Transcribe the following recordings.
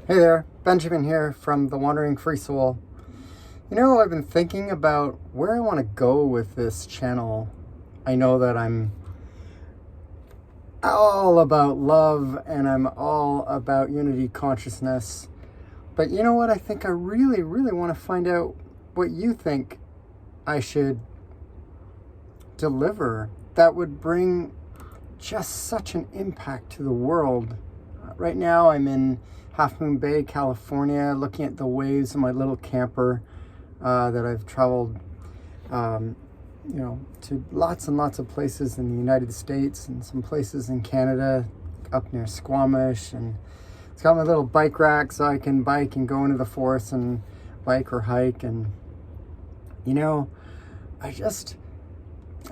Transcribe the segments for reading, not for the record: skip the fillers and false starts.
Hey there, Benjamin here from The Wandering Free Soul. I've been thinking about where I want to go with this channel. I know that I'm all about love and I'm all about unity consciousness. But you know what? I think I really, really want to find out what you think I should deliver that would bring just such an impact to the world. Right now I'm in Half Moon Bay, California, looking at the waves in my little camper that I've traveled, to lots and lots of places in the United States and some places in Canada, up near Squamish. And it's got my little bike rack so I can bike and go into the forest and bike or hike. And, I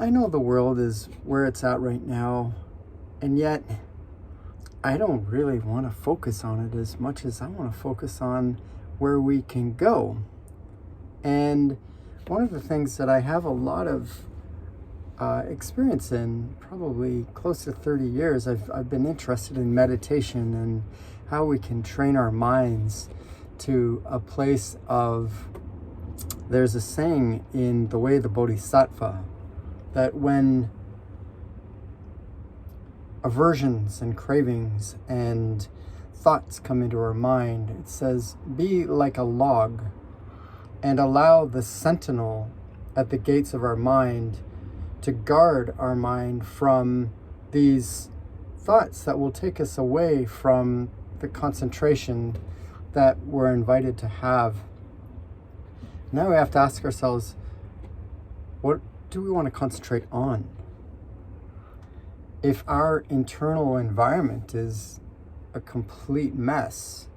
know the world is where it's at right now, and yet I don't really want to focus on it as much as I want to focus on where we can go. And one of the things that I have a lot of experience in, probably close to 30 years, I've been interested in meditation and how we can train our minds to a place of, there's a saying in the way of the Bodhisattva, that when aversions and cravings and thoughts come into our mind, it says, be like a log and allow the sentinel at the gates of our mind to guard our mind from these thoughts that will take us away from the concentration that we're invited to have. Now we have to ask ourselves, what do we want to concentrate on? If our internal environment is a complete mess,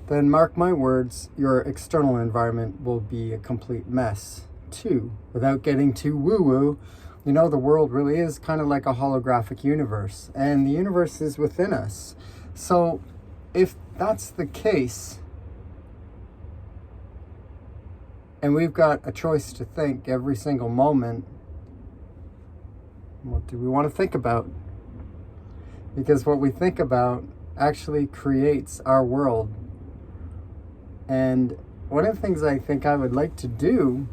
then mark my words, your external environment will be a complete mess too. Without getting too woo-woo, the world really is kind of like a holographic universe, and the universe is within us. So if that's the case, and we've got a choice to think every single moment, what do we want to think about? Because what we think about actually creates our world. And one of the things I think I would like to do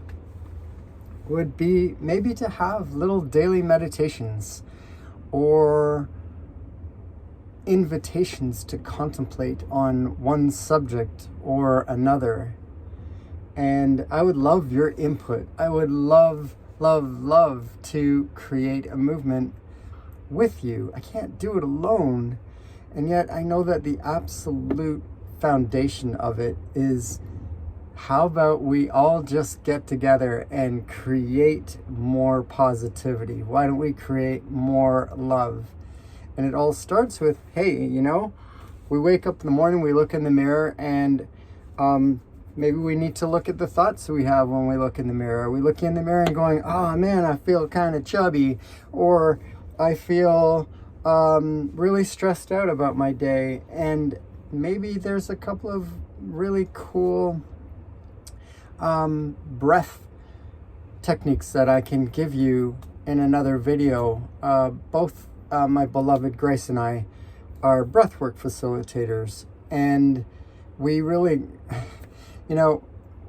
would be maybe to have little daily meditations or invitations to contemplate on one subject or another. And I would love your input. I would love to create a movement with you. I can't do it alone. And yet I know that the absolute foundation of it is, how about we all just get together and create more positivity? Why don't we create more love? And it all starts with, hey, we wake up in the morning, we look in the mirror, and maybe we need to look at the thoughts we have when we look in the mirror. Are we looking in the mirror and going, oh man, I feel kind of chubby, or I feel really stressed out about my day? And maybe there's a couple of really cool breath techniques that I can give you in another video. Both my beloved Grace and I are breathwork facilitators, and we really...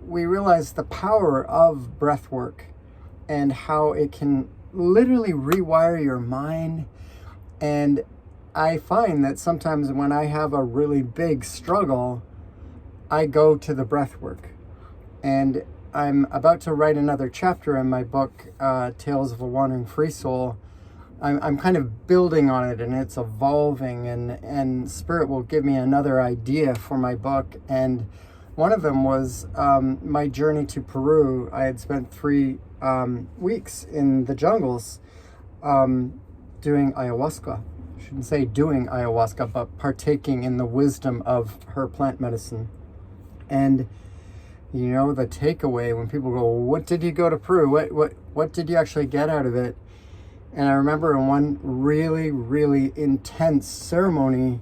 we realize the power of breath work and how it can literally rewire your mind. And I find that sometimes when I have a really big struggle, I go to the breath work. And I'm about to write another chapter in my book, Tales of a Wandering Free Soul. I'm kind of building on it, and it's evolving, and Spirit will give me another idea for my book. And one of them was my journey to Peru. I had spent 3 weeks in the jungles doing ayahuasca. I shouldn't say doing ayahuasca, but partaking in the wisdom of her plant medicine. And the takeaway when people go, what did you go to Peru? What did you actually get out of it? And I remember in one really, really intense ceremony,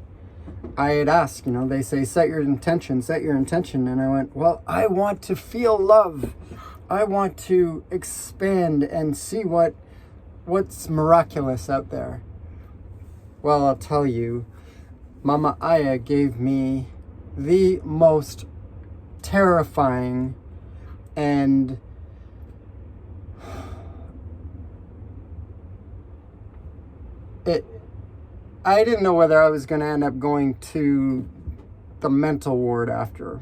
I had asked, they say, set your intention. And I went, well, I want to feel love. I want to expand and see what's miraculous out there. Well, I'll tell you, Mama Aya gave me the most terrifying and I didn't know whether I was going to end up going to the mental ward after.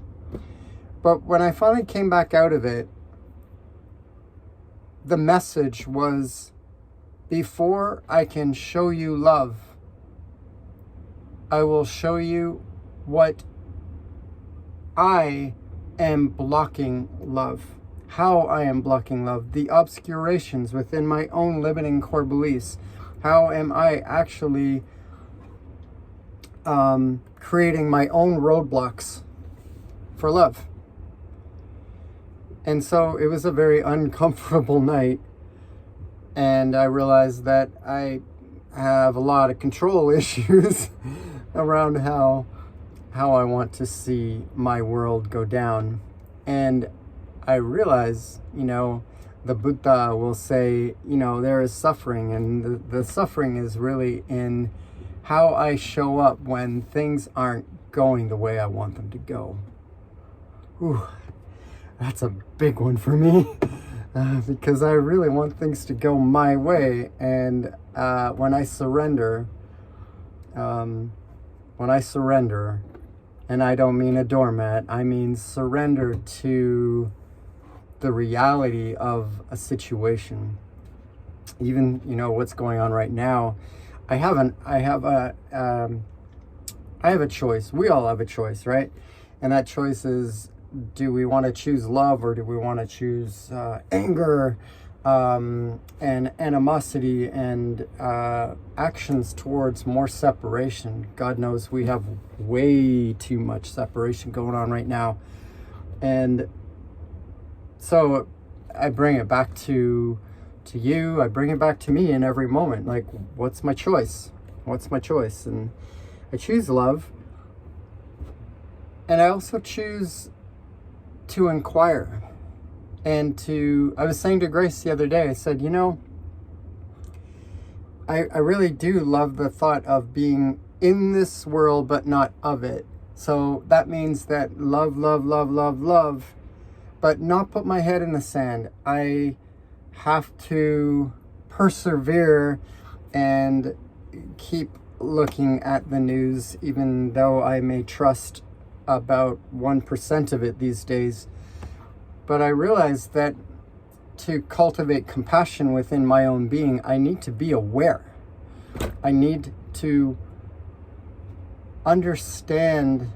But when I finally came back out of it, the message was, before I can show you love, I will show you what I am blocking love, how I am blocking love, the obscurations within my own limiting core beliefs. How am I actually creating my own roadblocks for love? And so it was a very uncomfortable night, and I realized that I have a lot of control issues around how I want to see my world go down. And I realize, the Buddha will say, there is suffering, and the suffering is really in how I show up when things aren't going the way I want them to go. Ooh, that's a big one for me, because I really want things to go my way. And when I surrender, and I don't mean a doormat, I mean surrender to the reality of a situation. Even, what's going on right now. I have a choice. We all have a choice, right? And that choice is, do we want to choose love, or do we want to choose anger, and animosity, and actions towards more separation? God knows we have way too much separation going on right now. And so I bring it back to you. I bring it back to me in every moment. Like, what's my choice? What's my choice? And I choose love. And I also choose to inquire. And I was saying to Grace the other day, I said, I really do love the thought of being in this world, but not of it. So that means that love, but not put my head in the sand. I have to persevere and keep looking at the news, even though I may trust about 1% of it these days. But I realize that to cultivate compassion within my own being, I need to be aware. I need to understand,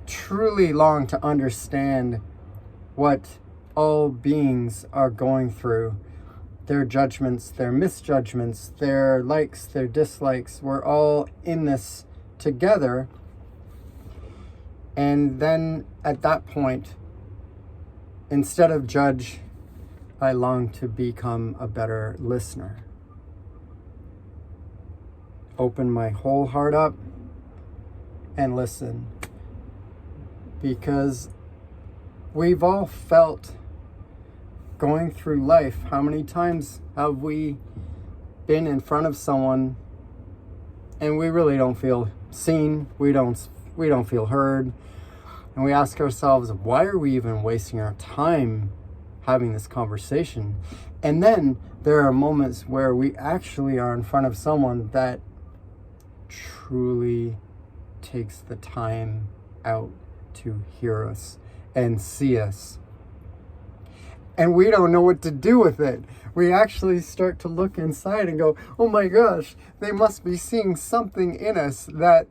truly long to understand what all beings are going through. Their judgments, their misjudgments, their likes, their dislikes. We're all in this together. And then at that point, instead of judge, I long to become a better listener. Open my whole heart up and listen. Because we've all felt, going through life, how many times have we been in front of someone and we really don't feel seen, we don't feel heard, and we ask ourselves, why are we even wasting our time having this conversation? And then there are moments where we actually are in front of someone that truly takes the time out to hear us and see us. And we don't know what to do with it. We actually start to look inside and go, oh my gosh, they must be seeing something in us that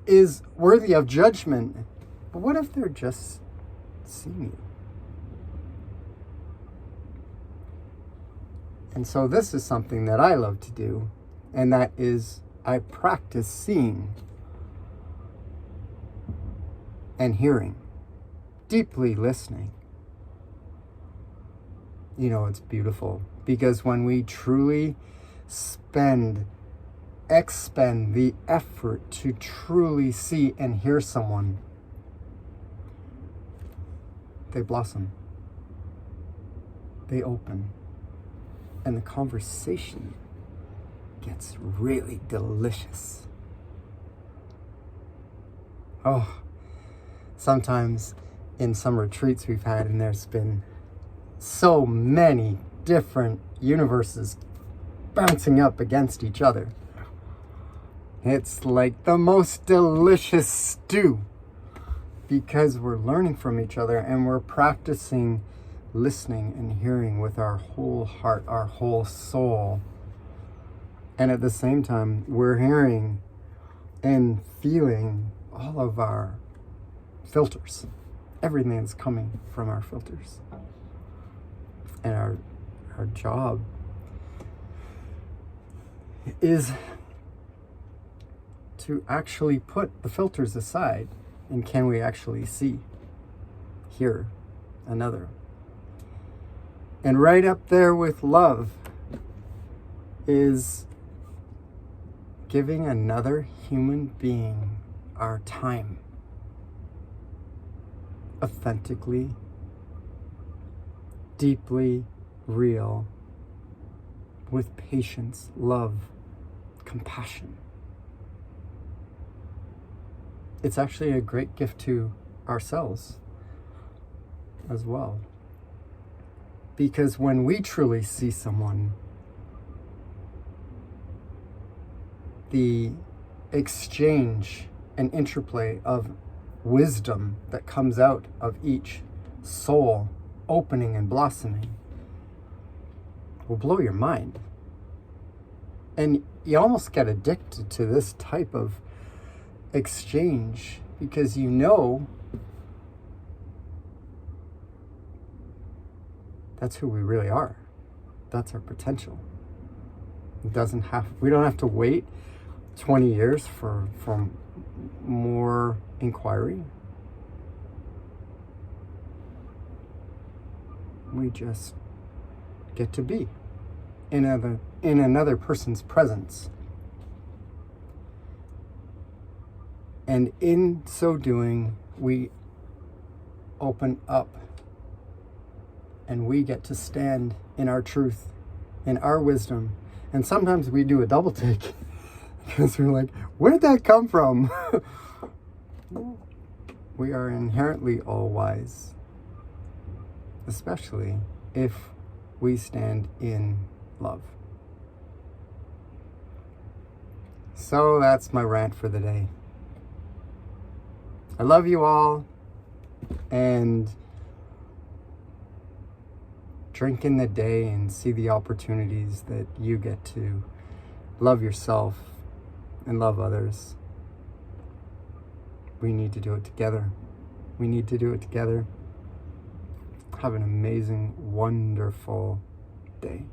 is worthy of judgment. But what if they're just seeing you? And so this is something that I love to do, and that is I practice seeing and hearing, deeply listening. It's beautiful, because when we truly expend the effort to truly see and hear someone, they blossom, they open, and the conversation gets really delicious. Oh, sometimes in some retreats we've had, and there's been so many different universes bouncing up against each other. It's like the most delicious stew, because we're learning from each other and we're practicing listening and hearing with our whole heart, our whole soul. And at the same time, we're hearing and feeling all of our filters. Everything that's coming from our filters. And our job is to actually put the filters aside. And can we actually see, hear another? And right up there with love is giving another human being our time. Authentically, deeply real, with patience, love, compassion. It's actually a great gift to ourselves as well. Because when we truly see someone, the exchange and interplay of wisdom that comes out of each soul opening and blossoming will blow your mind. And you almost get addicted to this type of exchange, because you know that's who we really are. That's our potential. We don't have to wait 20 years for more inquiry. We just get to be in another person's presence. And in so doing, we open up and we get to stand in our truth, in our wisdom. And sometimes we do a double take because we're like, where did that come from? We are inherently all wise, especially if we stand in love. So that's my rant for the day. I love you all, and drink in the day and see the opportunities that you get to love yourself and love others. We need to do it together. We need to do it together. Have an amazing, wonderful day.